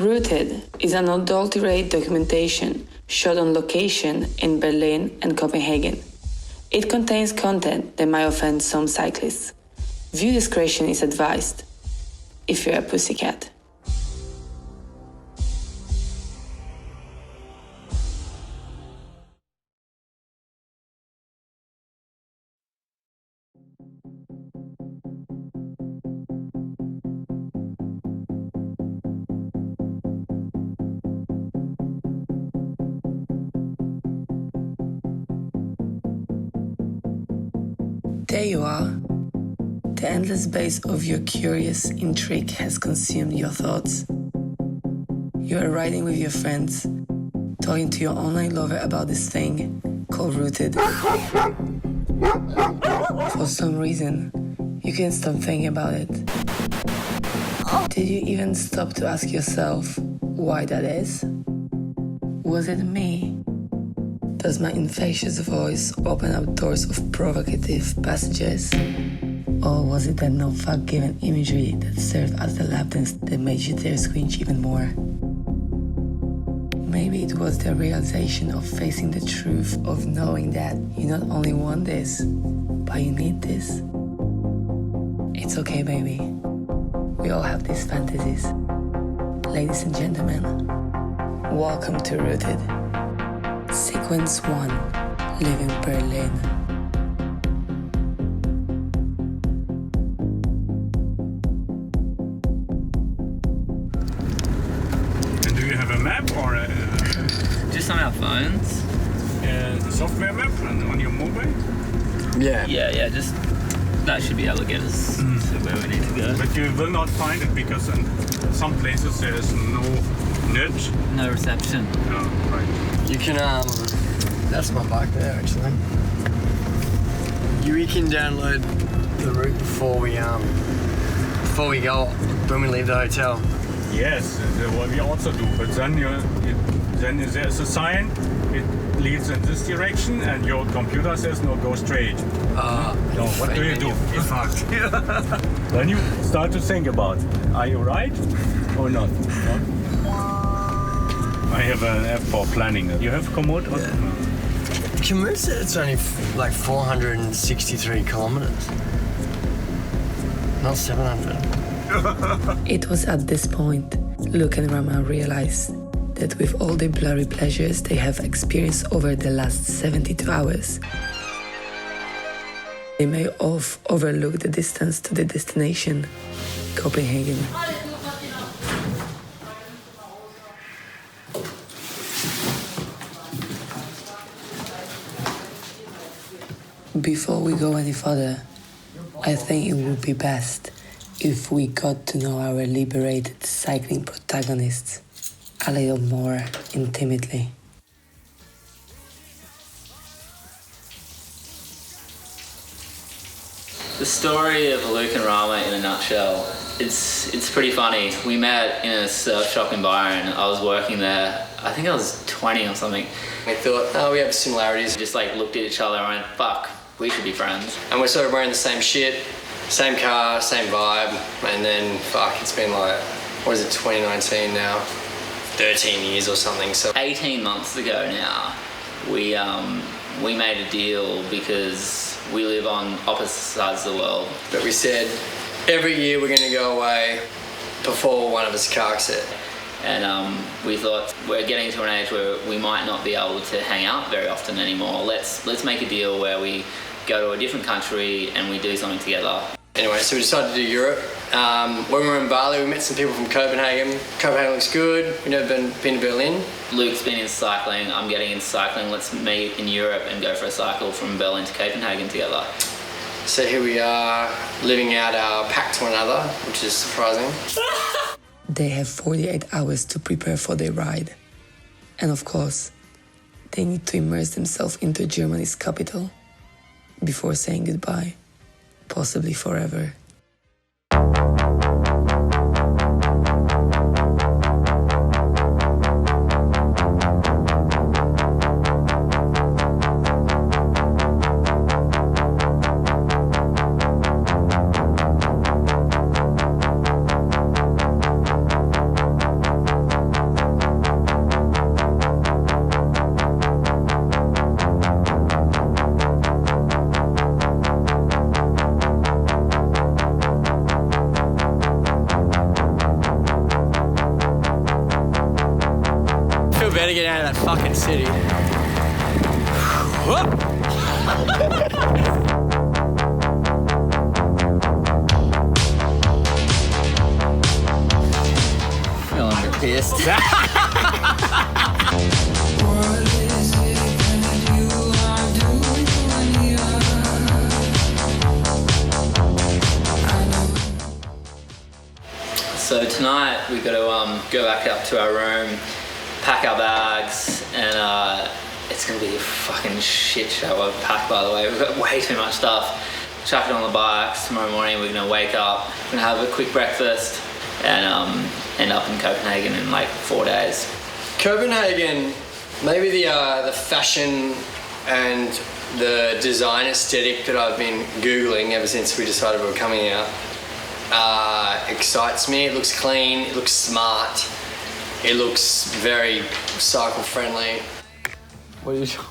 Røøted is an unadulterated documentation shot on location in Berlin and Copenhagen. It contains content that might offend some cyclists. View discretion is advised if you're a pussycat. There you are. The endless base of your curious intrigue has consumed your thoughts. You are riding with your friends, talking to your online lover about this thing called Røøted. For some reason, you can't stop thinking about it. Did you even stop to ask yourself why that is? Was it me? Does my infectious voice open up doors of provocative passages? Or was it that no-fuck-given imagery that served as the lap dance that made you dare squinch even more? Maybe it was the realization of facing the truth of knowing that you not only want this, but you need this. It's okay, baby. We all have these fantasies. Ladies and gentlemen, welcome to Røøted. Sequence 1, Living Berlin. And do you have a map or a... Just on our phones. A software map on your mobile? Yeah, just... That should be able to get us to where we need to go. But you will not find it because in some places there is no net. No reception. Oh, right. You can, that's my bike there actually. We can download the route before we go, when we leave the hotel. Yes, what we also do, but then then there's a sign, it leads in this direction and your computer says no, go straight. No, what do you do? You're fucked. Then you start to think about, are you right or not? No? I have an app for planning. You have Komoot? Yeah. Komoot said it's only like 463 kilometers. Not 700. It was at this point Luke and Rama realized that with all the blurry pleasures they have experienced over the last 72 hours, they may have overlooked the distance to the destination, Copenhagen. Before we go any further, I think it would be best if we got to know our liberated cycling protagonists a little more intimately. The story of Luke and Rama in a nutshell, it's pretty funny. We met in a surf shop in Byron. I was working there, I think I was 20 or something. We thought, we have similarities. Just like looked at each other and went, fuck, we should be friends. And we're sort of wearing the same shit, same car, same vibe. And then, it's been like, 2019 now? 13 years or something. So 18 months ago now, we made a deal because we live on opposite sides of the world. But we said, every year we're going to go away before one of us carks it. And we thought, we're getting to an age where we might not be able to hang out very often anymore. Let's make a deal where we go to a different country and we do something together. Anyway, so we decided to do Europe. When we were in Bali, we met some people from Copenhagen. Copenhagen looks good. We've never been to Berlin. Luke's been in cycling, I'm getting into cycling. Let's meet in Europe and go for a cycle from Berlin to Copenhagen together. So here we are, living out our pact to one another, which is surprising. They have 48 hours to prepare for their ride. And of course, they need to immerse themselves into Germany's capital before saying goodbye, possibly forever. better get out of that fucking city. Feeling a bit pissed. So tonight we got to go back up to our room, pack our bags, and it's gonna be a fucking shit show of pack, by the way. We've got way too much stuff. Chuck it on the bikes. Tomorrow morning we're gonna wake up, we're gonna have a quick breakfast, and end up in Copenhagen in like 4 days. Copenhagen, maybe the fashion and the design aesthetic that I've been Googling ever since we decided we were coming out excites me. It looks clean, it looks smart, it looks very cycle friendly. What are you doing?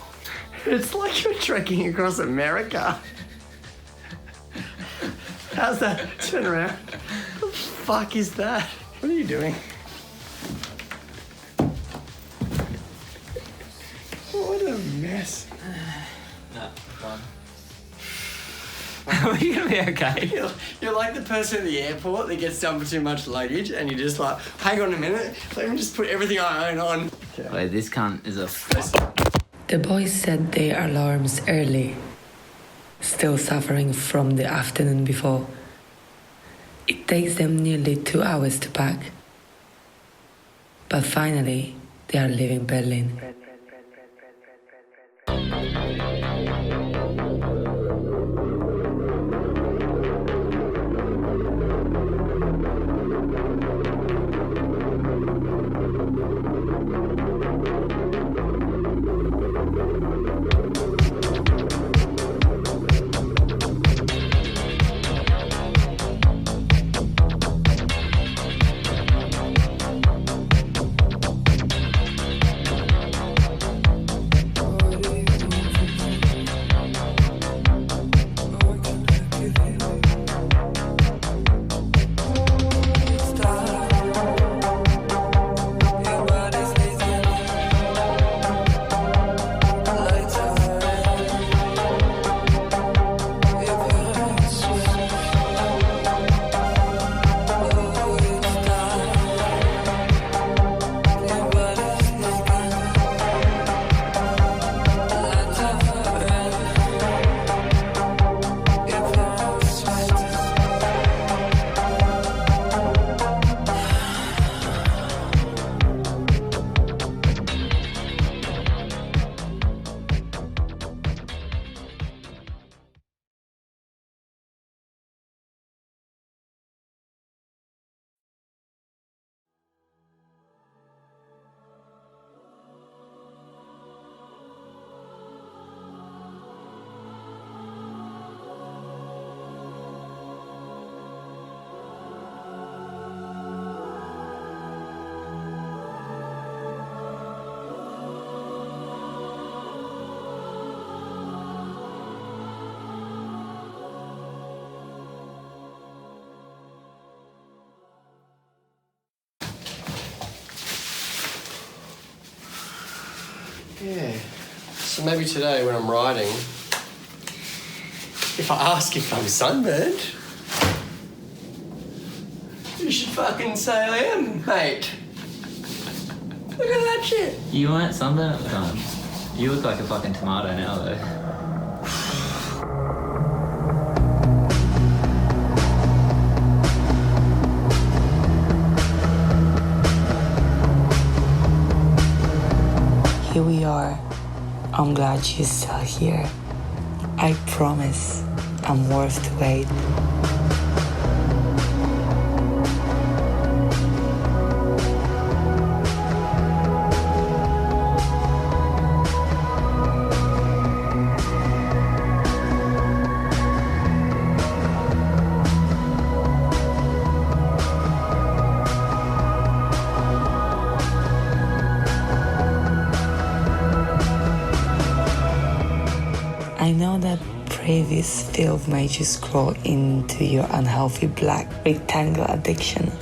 It's like you're trekking across America. How's that? Turn around. What the fuck is that? What are you doing? What a mess. No, fine. Are you gonna be okay? You're like the person at the airport that gets done for too much luggage and you're just like, hang on a minute, let me just put everything I own on. Wait, this cunt is a... The boys set their alarms early, still suffering from the afternoon before. It takes them nearly 2 hours to pack. But finally, they are leaving Berlin. Yeah. So maybe today when I'm riding, if I ask if I'm sunburned, you should fucking say I am, mate. Look at that shit. You weren't sunburned at the time. You look like a fucking tomato now, though. Here we are. I'm glad you're still here. I promise I'm worth the wait. I know that previous film made you scroll into your unhealthy black rectangle addiction,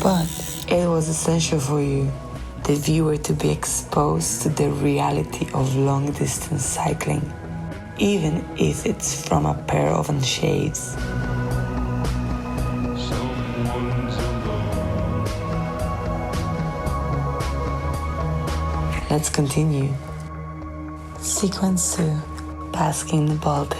but it was essential for you the viewer to be exposed to the reality of long-distance cycling, even if it's from a pair of shades. Let's continue. Sequence 2. Basking in the Baltic.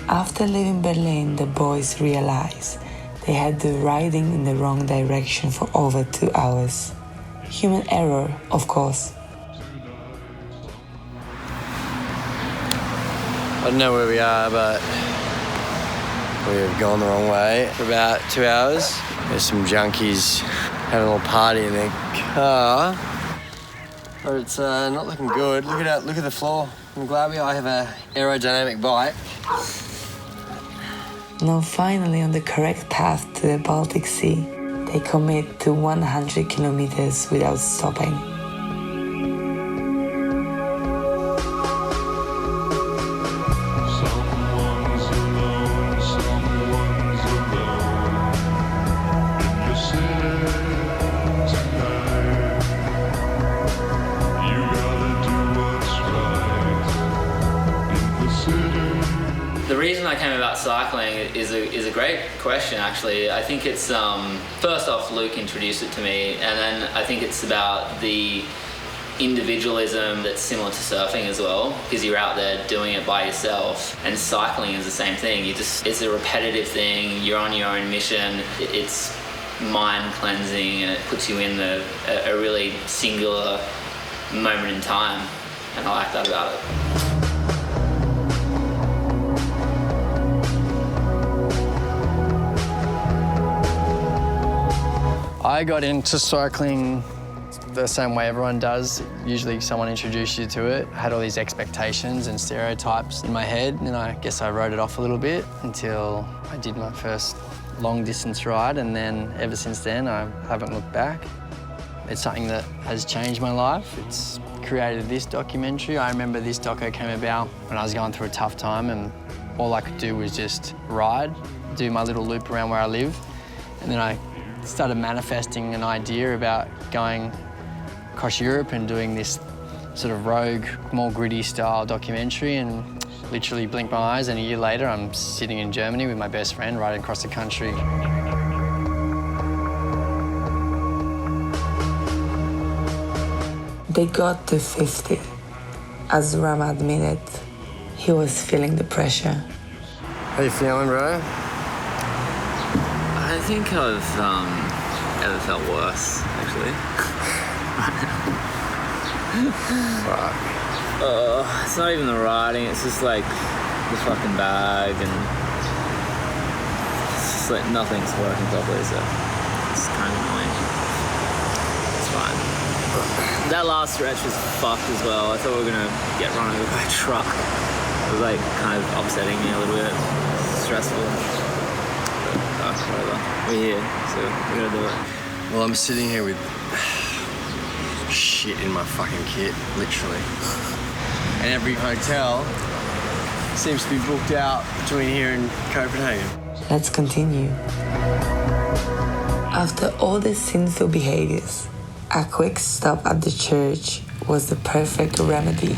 After leaving Berlin, the boys realized they had been riding in the wrong direction for over 2 hours. Human error, of course. I don't know where we are, but we've gone the wrong way for about 2 hours. There's some junkies having a little party in their car. But it's not looking good. Look at the floor. I'm glad I have an aerodynamic bike. Now finally on the correct path to the Baltic Sea, they commit to 100 kilometers without stopping. The reason I came about cycling is a great question, actually. I think it's, first off, Luke introduced it to me, and then I think it's about the individualism that's similar to surfing as well, because you're out there doing it by yourself, and cycling is the same thing. It's a repetitive thing, you're on your own mission, it's mind cleansing, and it puts you in a really singular moment in time, and I like that about it. I got into cycling the same way everyone does. Usually someone introduced you to it. I had all these expectations and stereotypes in my head, and I guess I wrote it off a little bit until I did my first long distance ride, and then ever since then I haven't looked back. It's something that has changed my life. It's created this documentary. I remember this doco came about when I was going through a tough time, and all I could do was just ride, do my little loop around where I live, and then I started manifesting an idea about going across Europe and doing this sort of rogue, more gritty style documentary, and literally blinked my eyes and a year later I'm sitting in Germany with my best friend riding across the country. They got to 50. As Rama admitted, he was feeling the pressure. How you feeling, bro? I think I've ever felt worse, actually. Fuck. It's not even the riding, it's just like the fucking bag, and it's just like nothing's working properly, so it's kind of annoying. It's fine. That last stretch was fucked as well. I thought we were gonna get run over by a truck. It was like kind of upsetting me a little bit, stressful. Whatever. We're here, so we're gonna do it. Well, I'm sitting here with shit in my fucking kit, literally. And every hotel seems to be booked out between here and Copenhagen. Let's continue. After all the sinful behaviors, a quick stop at the church was the perfect remedy.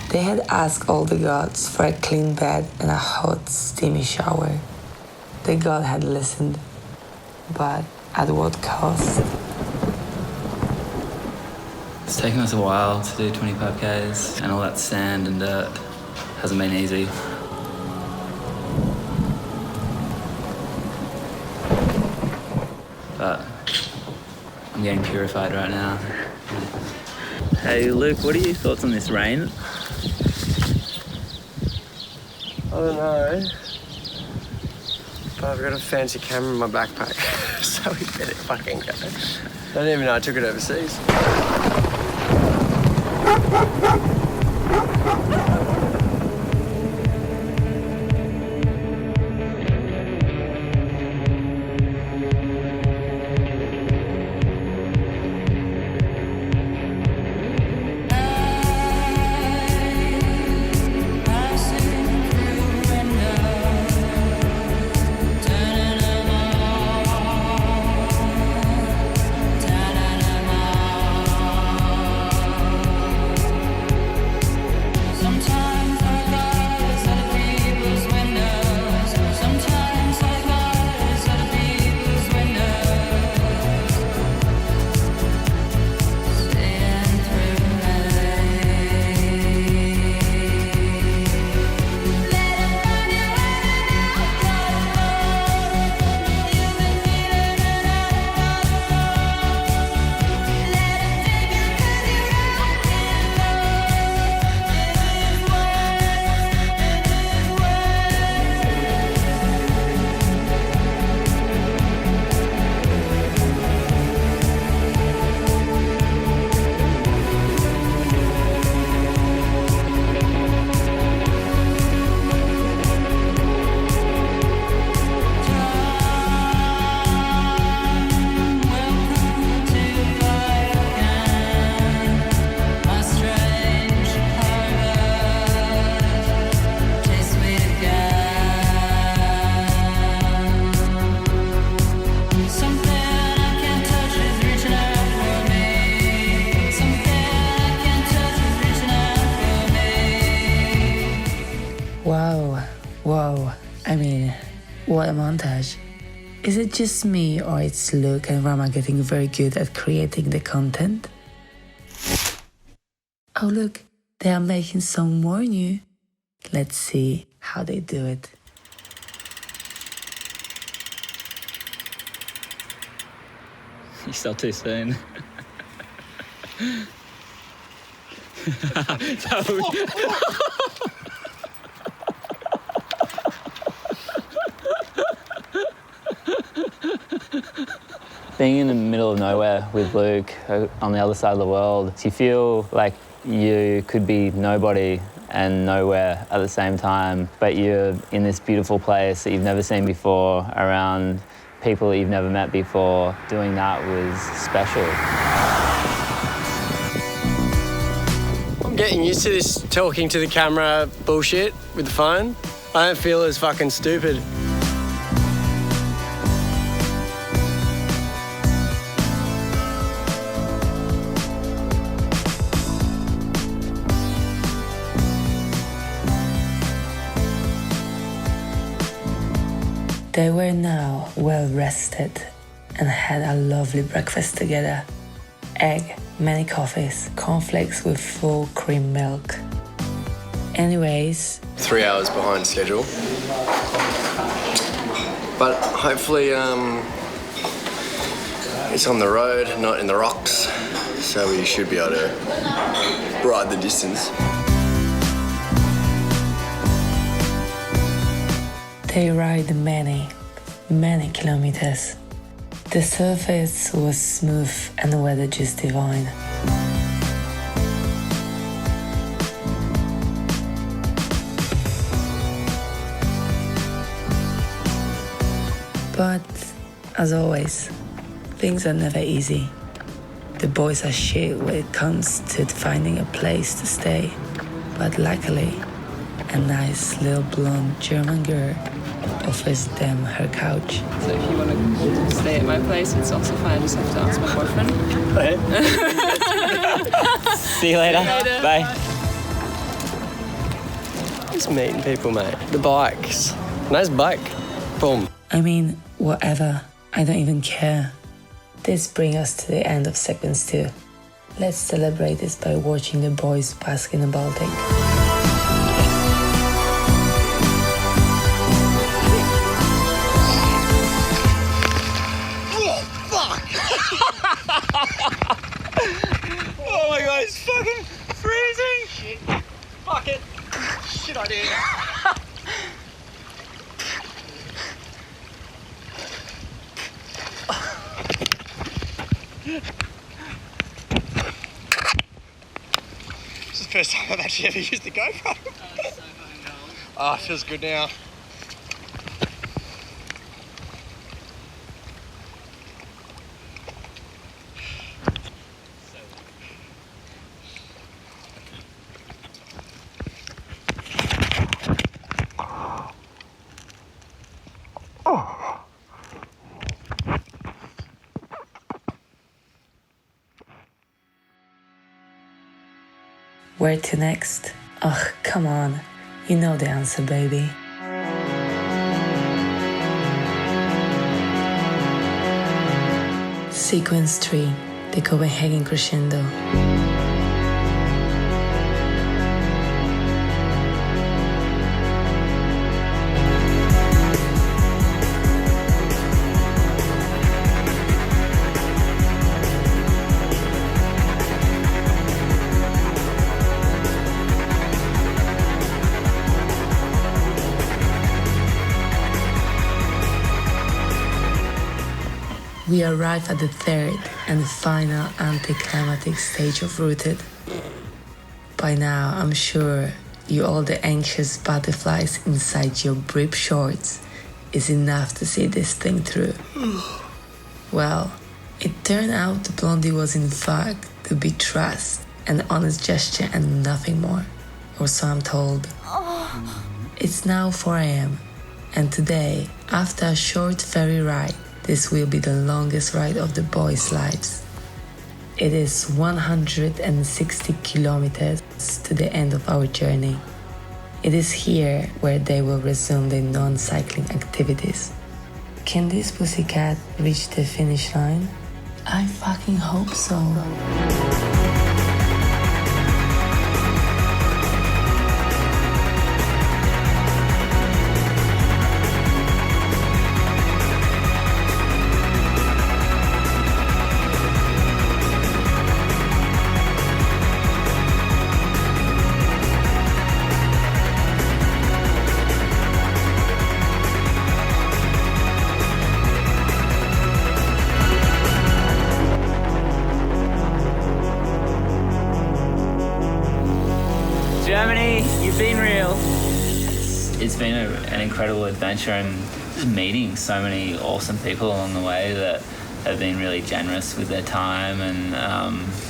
They had asked all the gods for a clean bed and a hot, steamy shower. The god had listened, but at what cost? It's taken us a while to do 25 Ks, and all that sand and dirt hasn't been easy. But I'm getting purified right now. Hey Luke, what are your thoughts on this rain? I don't know. But I've got a fancy camera in my backpack, so we better fucking go. I don't even know I took it overseas. What a montage. Is it just me or it's Luke and Rama getting very good at creating the content? Oh look, they are making some more new. Let's see how they do it. You stopped too soon. Being in the middle of nowhere with Luke on the other side of the world, you feel like you could be nobody and nowhere at the same time, but you're in this beautiful place that you've never seen before, around people that you've never met before. Doing that was special. I'm getting used to this talking to the camera bullshit with the phone. I don't feel as fucking stupid. They were now well rested and had a lovely breakfast together. Egg, many coffees, cornflakes with full cream milk. Anyways, 3 hours behind schedule. But hopefully it's on the road, not in the rocks, so we should be able to ride the distance. they ride many, many kilometers. The surface was smooth and the weather just divine. But, as always, things are never easy. The boys are shit when it comes to finding a place to stay. But luckily, a nice little blonde German girl offers them her couch. So if you want to stay at my place, it's also fine. I just have to ask my boyfriend. See you later. Bye. Just meeting people, mate. The bikes. Nice bike. Boom. I mean, whatever. I don't even care. This brings us to the end of sequence 2. Let's celebrate this by watching the boys bask in the Baltic. Oh my god, it's fucking freezing! Shit. Fuck it. Shit idea. This is the first time I've actually ever used the GoPro. Oh, it feels good now. Where to next? Ugh, come on. You know the answer, baby. Sequence 3, the Copenhagen crescendo. We arrive at the third and final anticlimactic stage of Røøted. By now, I'm sure you all the anxious butterflies inside your brib shorts is enough to see this thing through. Well, it turned out the blondie was in fact to be trust, an honest gesture and nothing more, or so I'm told. It's now 4 a.m. and today, after a short ferry ride, this will be the longest ride of the boys' lives. It is 160 kilometers to the end of our journey. It is here where they will resume their non-cycling activities. Can this pussycat reach the finish line? I fucking hope so. Germany, you've been real. It's been an incredible adventure, and meeting so many awesome people along the way that have been really generous with their time and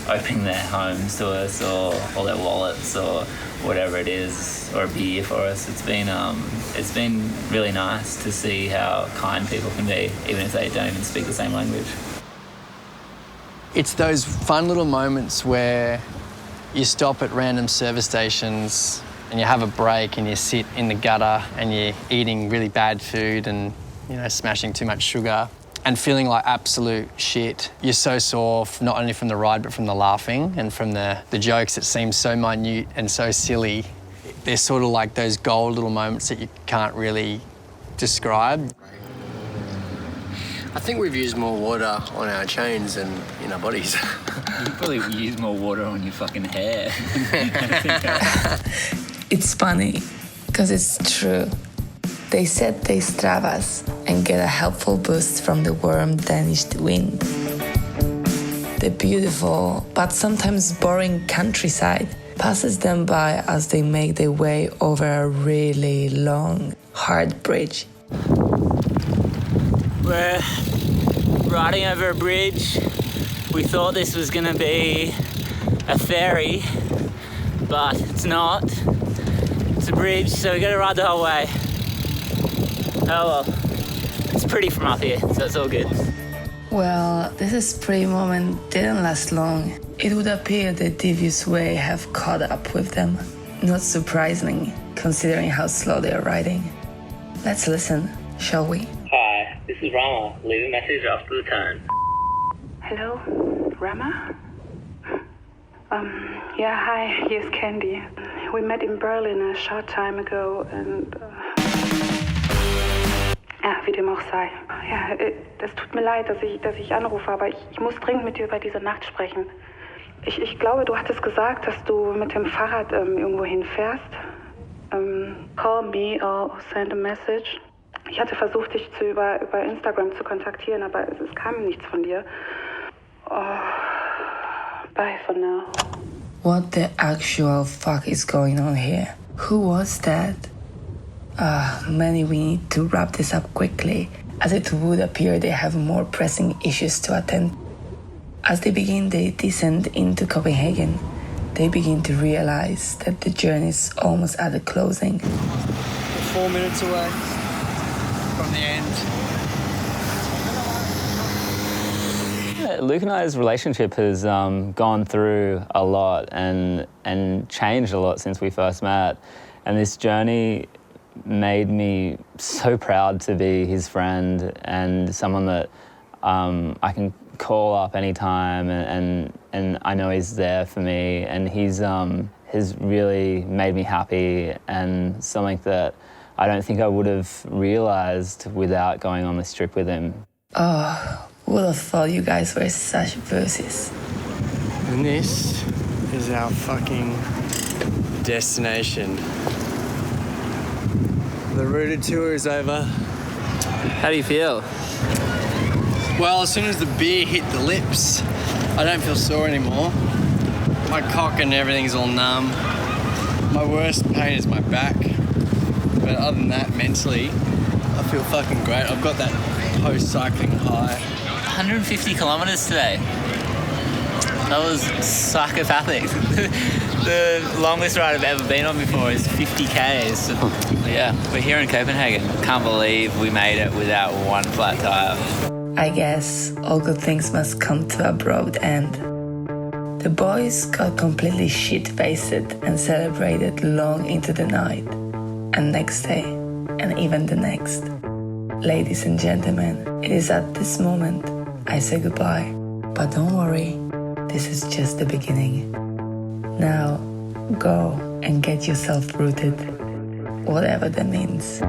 opening their homes to us, or their wallets, or whatever it is, or a beer for us. It's been really nice to see how kind people can be, even if they don't even speak the same language. It's those fun little moments where you stop at random service stations and you have a break and you sit in the gutter and you're eating really bad food and, smashing too much sugar and feeling like absolute shit. You're so sore, not only from the ride, but from the laughing and from the jokes that seem so minute and so silly. They're sort of like those gold little moments that you can't really describe. I think we've used more water on our chains than in our bodies. You probably use more water on your fucking hair. It's funny, because it's true. They set their Stravas and get a helpful boost from the warm Danish wind. The beautiful, but sometimes boring countryside passes them by as they make their way over a really long, hard bridge. We're riding over a bridge. We thought this was gonna be a ferry, but it's not. It's a bridge, so we gotta ride the whole way. Oh well, it's pretty from up here, so it's all good. Well, this pretty moment didn't last long. It would appear the devious way have caught up with them. Not surprising, considering how slow they are riding. Let's listen, shall we? Hi, this is Rama. Leave a message after the tone. Hello, Rama? Yeah, hi, here's Candy. We met in Berlin a short time ago and... Ja, wie dem auch sei. Ja, es tut mir leid, dass ich anrufe, aber ich muss dringend mit dir über diese Nacht sprechen. Ich glaube, du hattest gesagt, dass du mit dem Fahrrad irgendwo hinfährst. Call me or send a message. Ich hatte versucht, dich über Instagram zu kontaktieren, aber es kam nichts von dir. Oh, bye for now. What the actual fuck is going on here? Who was that? Many, we need to wrap this up quickly, as it would appear they have more pressing issues to attend. As they begin their descent into Copenhagen, they begin to realize that the journey is almost at a closing. 4 minutes away from the end. Luke and I's relationship has gone through a lot and changed a lot since we first met. And this journey made me so proud to be his friend and someone that I can call up anytime and I know he's there for me, and he's has really made me happy, and something that I don't think I would have realised without going on this trip with him. Oh, would have thought you guys were such boozies. And this is our fucking destination. The Røøted tour is over. How do you feel? Well, as soon as the beer hit the lips, I don't feel sore anymore. My cock and everything's all numb. My worst pain is my back. But other than that, mentally, I feel fucking great. I've got that post-cycling high. 150 kilometres today. That was psychopathic. The longest ride I've ever been on before is 50 Ks. Yeah, we're here in Copenhagen. Can't believe we made it without one flat tire. I guess all good things must come to a broad end. The boys got completely shit-faced and celebrated long into the night. and next day, and even the next. Ladies and gentlemen, it is at this moment I say goodbye. But don't worry, this is just the beginning. Now, go and get yourself rooted, whatever that means.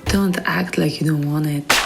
Don't act like you don't want it.